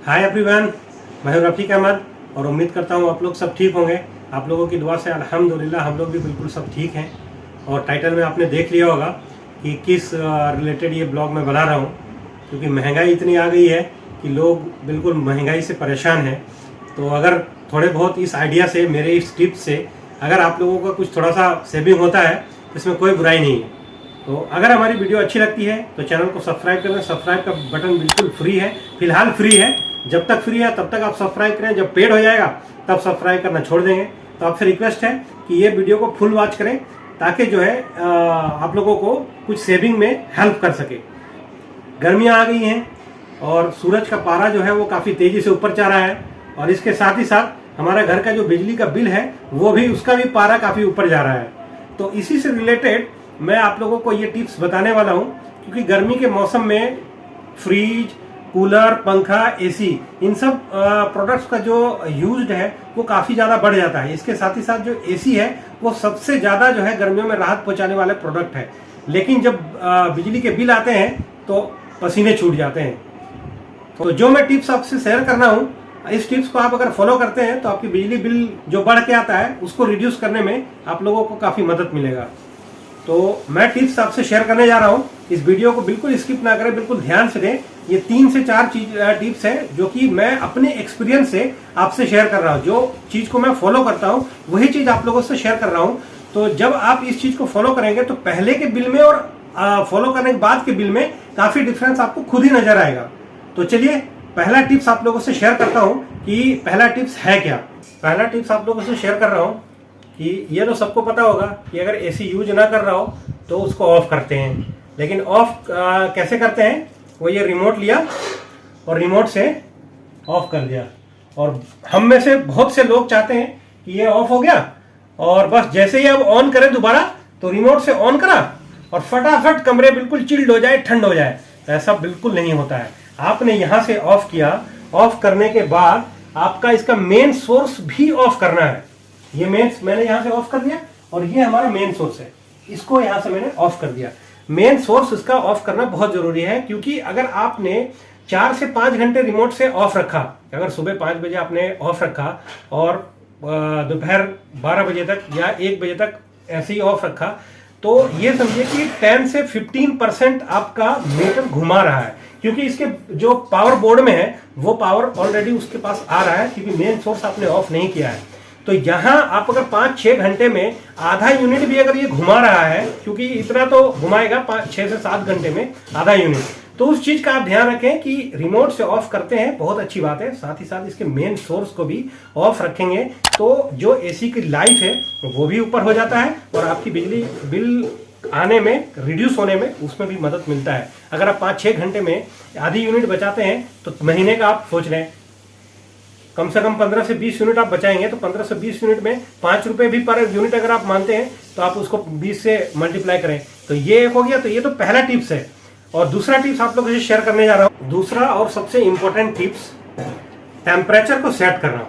Hi everyone, मैं हूं रफ़ीक अहमद और उम्मीद करता हूं आप लोग सब ठीक होंगे। आप लोगों की दुआ से अल्हम्दुलिल्लाह हम लोग भी बिल्कुल सब ठीक हैं। और टाइटल में आपने देख लिया होगा कि किस रिलेटेड ये ब्लॉग मैं बना रहा हूं, क्योंकि महंगाई इतनी आ गई है कि लोग बिल्कुल महंगाई से परेशान हैं। तो अगर थोड़े बहुत इस आइडिया से, मेरे इस टिप्स से अगर आप लोगों का कुछ थोड़ा सा सेविंग होता है तो इसमें कोई बुराई नहीं है। तो अगर हमारी वीडियो अच्छी लगती है तो चैनल को सब्सक्राइब करें। सब्सक्राइब का बटन बिल्कुल फ्री है, फिलहाल फ्री है। जब तक फ्री है तब तक आप सब्सक्राइब करें, जब पेड हो जाएगा तब सब्सक्राइब करना छोड़ देंगे। तो आपसे रिक्वेस्ट है कि ये वीडियो को फुल वॉच करें ताकि जो है आप लोगों को कुछ सेविंग में हेल्प कर सके। गर्मियाँ आ गई हैं और सूरज का पारा जो है वो काफ़ी तेज़ी से ऊपर जा रहा है, और इसके साथ ही साथ हमारा घर का जो बिजली का बिल है वो भी, उसका भी पारा काफ़ी ऊपर जा रहा है। तो इसी से रिलेटेड मैं आप लोगों को ये टिप्स बताने वाला हूँ, क्योंकि गर्मी के मौसम में फ्रिज, कूलर, पंखा, एसी, इन सब प्रोडक्ट्स का जो यूज्ड है वो काफ़ी ज़्यादा बढ़ जाता है। इसके साथ ही साथ जो एसी है वो सबसे ज़्यादा जो है गर्मियों में राहत पहुँचाने वाले प्रोडक्ट है। लेकिन जब बिजली के बिल आते हैं तो पसीने छूट जाते हैं। तो जो मैं टिप्स आपसे शेयर करना हूँ, इस टिप्स को आप अगर फॉलो करते हैं तो आपकी बिजली बिल जो बढ़ के आता है उसको रिड्यूस करने में आप लोगों को काफ़ी मदद मिलेगा। तो मैं टिप्स आपसे शेयर करने जा रहा हूँ। इस वीडियो को बिल्कुल स्किप ना करें, बिल्कुल ध्यान से दें। ये 3 से 4 टिप्स हैं जो कि मैं अपने एक्सपीरियंस से आपसे शेयर कर रहा हूँ। जो चीज़ को मैं फॉलो करता हूँ वही चीज़ आप लोगों से शेयर कर रहा हूँ। तो जब आप इस चीज़ को फॉलो करेंगे तो पहले के बिल में और फॉलो करने के बाद के बिल में काफ़ी डिफरेंस आपको खुद ही नजर आएगा। तो चलिए पहला टिप्स आप लोगों से शेयर करता हूँ कि पहला टिप्स है क्या। पहला टिप्स आप लोगों से शेयर कर रहा हूँ कि ये तो सबको पता होगा कि अगर एसी यूज ना कर रहा हो तो उसको ऑफ करते हैं। लेकिन ऑफ कैसे करते हैं, वो ये रिमोट लिया और रिमोट से ऑफ कर दिया। और हम में से बहुत से लोग चाहते हैं कि ये ऑफ हो गया और बस जैसे ही अब ऑन करें दोबारा तो रिमोट से ऑन करा और फटाफट कमरे बिल्कुल चिल्ड हो जाए, ठंड हो जाए। ऐसा बिल्कुल नहीं होता है। आपने यहाँ से ऑफ किया, ऑफ करने के बाद आपका इसका मेन सोर्स भी ऑफ करना है। ये मैंने यहाँ से ऑफ कर दिया और ये हमारा मेन सोर्स है, इसको यहाँ से मैंने ऑफ कर दिया। मेन सोर्स इसका ऑफ करना बहुत जरूरी है, क्योंकि अगर आपने 4 से 5 घंटे रिमोट से ऑफ रखा, अगर सुबह 5 बजे आपने ऑफ रखा और दोपहर 12 बजे तक या 1 बजे तक ऐसे ही ऑफ रखा, तो ये समझिए कि 10 से 15% आपका मीटर घुमा रहा है। क्योंकि इसके जो पावर बोर्ड में है वो पावर ऑलरेडी उसके पास आ रहा है, क्योंकि मेन सोर्स आपने ऑफ नहीं किया है। तो यहाँ आप अगर 5-6 घंटे में आधा यूनिट भी अगर ये घुमा रहा है, क्योंकि इतना तो घुमाएगा 6 से 7 घंटे में आधा यूनिट, तो उस चीज का आप ध्यान रखें कि रिमोट से ऑफ करते हैं, बहुत अच्छी बात है। साथ ही साथ इसके मेन सोर्स को भी ऑफ रखेंगे तो जो एसी की लाइफ है वो भी ऊपर हो जाता है और आपकी बिजली बिल आने में, रिड्यूस होने में उसमें भी मदद मिलता है। अगर आप 5-6 घंटे में आधी यूनिट बचाते हैं तो महीने का आप सोच रहे हैं कम से कम 15 से 20 यूनिट आप बचाएंगे। तो 15 से 20 यूनिट में 5 रुपए भी पर यूनिट अगर आप मानते हैं तो आप उसको 20 से मल्टीप्लाई करें, तो ये एक हो गया। तो ये तो पहला टिप्स है। और दूसरा टिप्स आप लोगों से शेयर करने जा रहा हूँ। दूसरा और सबसे इंपॉर्टेंट टिप्स, टेम्परेचर को सेट करना।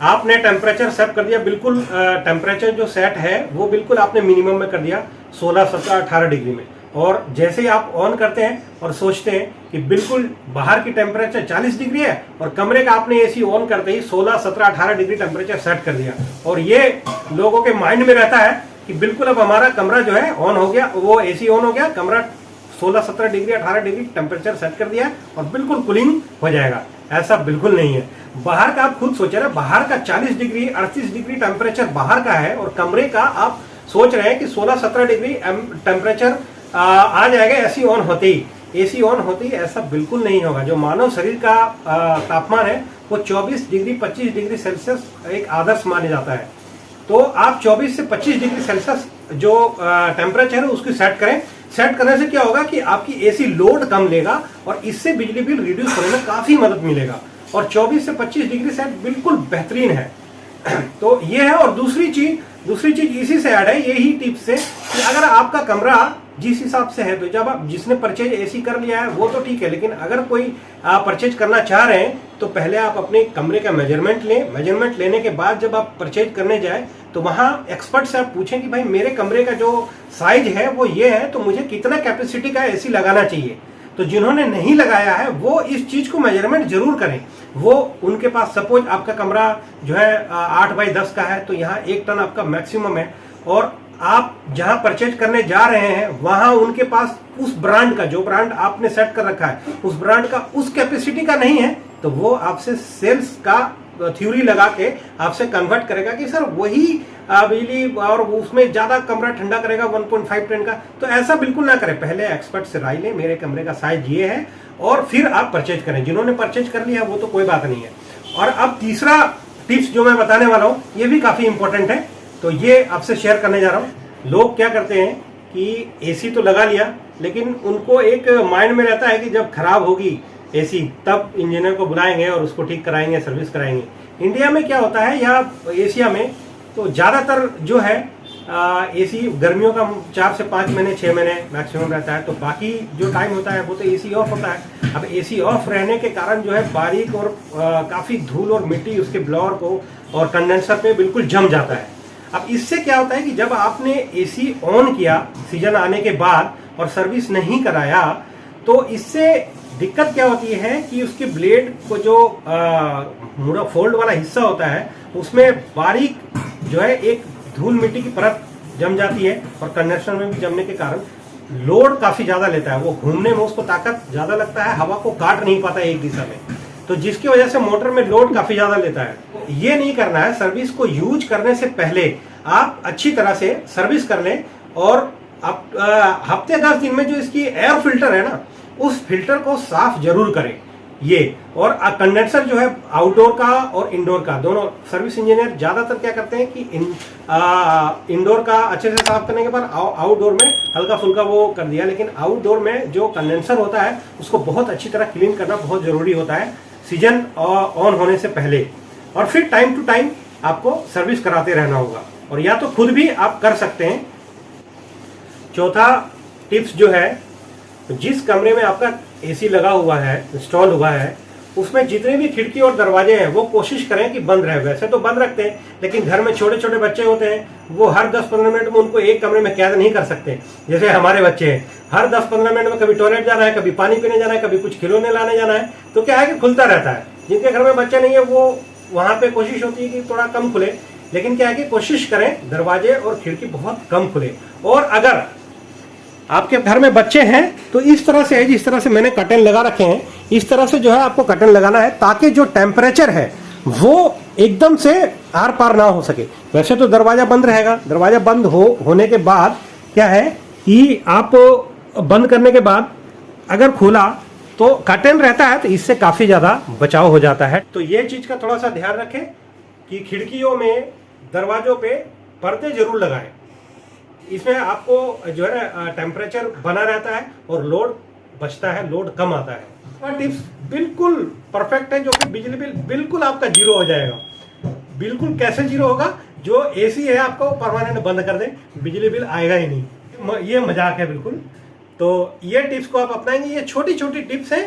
आपने टेम्परेचर सेट कर दिया, बिल्कुल टेम्परेचर जो सेट है वो बिल्कुल आपने मिनिमम में कर दिया 16, 17, 18 डिग्री में। और जैसे ही आप ऑन करते हैं और सोचते हैं कि बिल्कुल बाहर की टेम्परेचर 40 डिग्री है और कमरे का आपने एसी ऑन करते ही 16, 17, 18 डिग्री टेम्परेचर सेट कर दिया, और ये लोगों के माइंड में रहता है कि बिल्कुल अब हमारा कमरा जो है ऑन हो गया, वो एसी ऑन हो गया, कमरा 16, 17 डिग्री, 18 डिग्री टेम्परेचर सेट कर दिया और बिल्कुल कूलिंग हो जाएगा। ऐसा बिल्कुल नहीं है। बाहर का आप खुद सोच रहे हैं, बाहर का 40 डिग्री, 38 डिग्री टेम्परेचर बाहर का है और कमरे का आप सोच रहे हैं कि 16, 17 डिग्री टेम्परेचर आ जाएगा एसी ऑन होते ही, एसी ऑन होते ही। ऐसा बिल्कुल नहीं होगा। जो मानव शरीर का तापमान है वो 24 डिग्री 25 डिग्री सेल्सियस एक आदर्श माना जाता है। तो आप 24 से 25 डिग्री सेल्सियस जो टेम्परेचर है उसकी सेट करें। सेट करने से क्या होगा कि आपकी एसी लोड कम लेगा और इससे बिजली बिल रिड्यूस होने में काफी मदद मिलेगा। और 24 से 25 डिग्री सेट बिल्कुल बेहतरीन है। तो ये है। और दूसरी चीज इसी से ऐड है, यही टिप्स से, कि अगर आपका कमरा जिस हिसाब से है, तो जब आप जिसने परचेज एसी कर लिया है वो तो ठीक है, लेकिन अगर कोई परचेज करना चाह रहे हैं तो पहले आप अपने कमरे का मेजरमेंट लें। मेजरमेंट लेने के बाद जब आप परचेज करने जाए तो वहाँ एक्सपर्ट से आप पूछें कि भाई मेरे कमरे का जो साइज है वो ये है, तो मुझे कितना कैपेसिटी का एसी लगाना चाहिए। तो जिन्होंने नहीं लगाया है वो इस चीज को मेजरमेंट जरूर करें। वो उनके पास सपोज आपका कमरा जो है 8x10 का है, तो यहाँ 1 टन आपका मैक्सिमम है, और आप जहां परचेज करने जा रहे हैं वहां उनके पास उस ब्रांड का, जो ब्रांड आपने सेट कर रखा है उस ब्रांड का उस कैपेसिटी का नहीं है, तो वो आपसे सेल्स का थ्योरी लगा के आपसे कन्वर्ट करेगा कि सर वही बिजली और उसमें ज्यादा कमरा ठंडा करेगा 1.5 टन का। तो ऐसा बिल्कुल ना करें, पहले एक्सपर्ट से राय लें, मेरे कमरे का साइज ये है, और फिर आप परचेज करें। जिन्होंने परचेज कर लिया वो तो कोई बात नहीं है। और अब तीसरा टिप्स जो मैं बताने वाला हूं ये भी काफी इंपॉर्टेंट है, तो ये आपसे शेयर करने जा रहा हूं। लोग क्या करते हैं कि एसी तो लगा लिया, लेकिन उनको एक माइंड में रहता है कि जब खराब होगी एसी तब इंजीनियर को बुलाएंगे और उसको ठीक कराएंगे, सर्विस कराएंगे। इंडिया में क्या होता है या एशिया में तो ज़्यादातर जो है एसी गर्मियों का 4 से 5 महीने 6 महीने मैक्सिमम रहता है, तो बाकी जो टाइम होता है वो तो एसी ऑफ होता है। अब एसी ऑफ रहने के कारण जो है बारीक और काफ़ी धूल और मिट्टी उसके ब्लोअर को और कंडेंसर पे बिल्कुल जम जाता है। अब इससे क्या होता है कि जब आपने एसी ऑन किया सीजन आने के बाद और सर्विस नहीं कराया, तो इससे दिक्कत क्या होती है कि उसके ब्लेड को जो मुड़ा फोल्ड वाला हिस्सा होता है उसमें बारीक जो है एक धूल मिट्टी की परत जम जाती है, और कंडेंसर में भी जमने के कारण लोड काफी ज्यादा लेता है। वो घूमने में उसको ताकत ज्यादा लगता है, हवा को काट नहीं पाता है एक दिशा में, तो जिसकी वजह से मोटर में लोड काफी ज्यादा लेता है। ये नहीं करना है। सर्विस को यूज करने से पहले आप अच्छी तरह से सर्विस कर लें, और आप हफ्ते 10 दिन में जो इसकी एयर फिल्टर है ना, उस फिल्टर को साफ जरूर करें ये। और कंडेंसर जो है आउटडोर का और इंडोर का दोनों, सर्विस इंजीनियर ज्यादातर क्या करते हैं कि इंडोर का अच्छे से साफ करने के बाद आउटडोर में हल्का फुल्का वो कर दिया, लेकिन आउटडोर में जो कंडेंसर होता है उसको बहुत अच्छी तरह क्लीन करना बहुत जरूरी होता है सीजन ऑन होने से पहले। और फिर टाइम टू टाइम आपको सर्विस कराते रहना होगा, और या तो खुद भी आप कर सकते हैं। चौथा टिप्स जो है, जिस कमरे में आपका एसी लगा हुआ है, इंस्टॉल हुआ है, उसमें जितने भी खिड़की और दरवाजे हैं वो कोशिश करें कि बंद रहे। वैसे तो बंद रखते हैं, लेकिन घर में छोटे छोटे बच्चे होते हैं, वो हर 10-15 मिनट में उनको एक कमरे में कैद नहीं कर सकते। जैसे हमारे बच्चे हैं, हर 10-15 मिनट में कभी टॉयलेट जाना है, कभी पानी पीने जाना है, कभी कुछ खिलौने लाने जाना है, तो क्या है कि खुलता रहता है। जिनके घर में बच्चे नहीं है वो वहां पे कोशिश होती है कि थोड़ा कम खुले, लेकिन क्या है कि कोशिश करें दरवाजे और खिड़की बहुत कम खुले। और अगर आपके घर में बच्चे हैं तो इस तरह से है, जिस तरह से मैंने कर्टन लगा रखे हैं, इस तरह से जो है आपको कर्टन लगाना है, ताकि जो टेम्परेचर है वो एकदम से आर पार ना हो सके। वैसे तो दरवाजा बंद रहेगा, दरवाजा बंद होने के बाद क्या है कि आप बंद करने के बाद अगर खोला तो कर्टन रहता है, तो इससे काफी ज्यादा बचाव हो जाता है। तो ये चीज का थोड़ा सा ध्यान रखें कि खिड़कियों में, दरवाजों पे पर्दे जरूर लगाएं। इसमें आपको जो है ना टेम्परेचर बना रहता है और लोड बचता है, लोड कम आता है। और टिप्स बिल्कुल परफेक्ट है, जो कि बिजली बिल बिल्कुल आपका जीरो हो जाएगा। बिल्कुल कैसे जीरो होगा? जो एसी है आपको परमानेंट बंद कर दें, बिजली बिल आएगा ही नहीं। ये मजाक है बिल्कुल। तो ये टिप्स को आप अपनाएंगे, ये छोटी छोटी टिप्स हैं,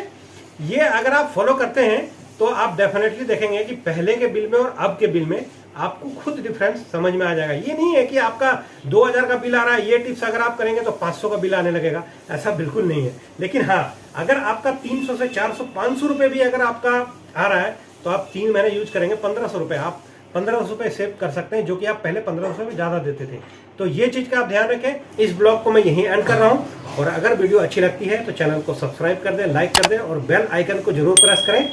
ये अगर आप फॉलो करते हैं तो आप डेफिनेटली देखेंगे कि पहले के बिल में और अब के बिल में आपको खुद डिफरेंस समझ में आ जाएगा। ये नहीं है कि आपका 2000 का बिल आ रहा है, ये टिप्स अगर आप करेंगे तो 500 का बिल आने लगेगा, ऐसा बिल्कुल नहीं है। लेकिन हाँ, अगर आपका 300 से 400 500 रुपये भी अगर आपका आ रहा है तो आप 3 महीने यूज करेंगे 1500 रुपये, आप 1500 रुपये सेव कर सकते हैं, जो कि आप पहले 1500 में ज़्यादा देते थे। तो ये चीज़ का आप ध्यान रखें। इस ब्लॉग को मैं यहीं एंड कर रहा हूँ, और अगर वीडियो अच्छी लगती है तो चैनल को सब्सक्राइब कर दें, लाइक कर दें और बेल आइकन को जरूर प्रेस करें,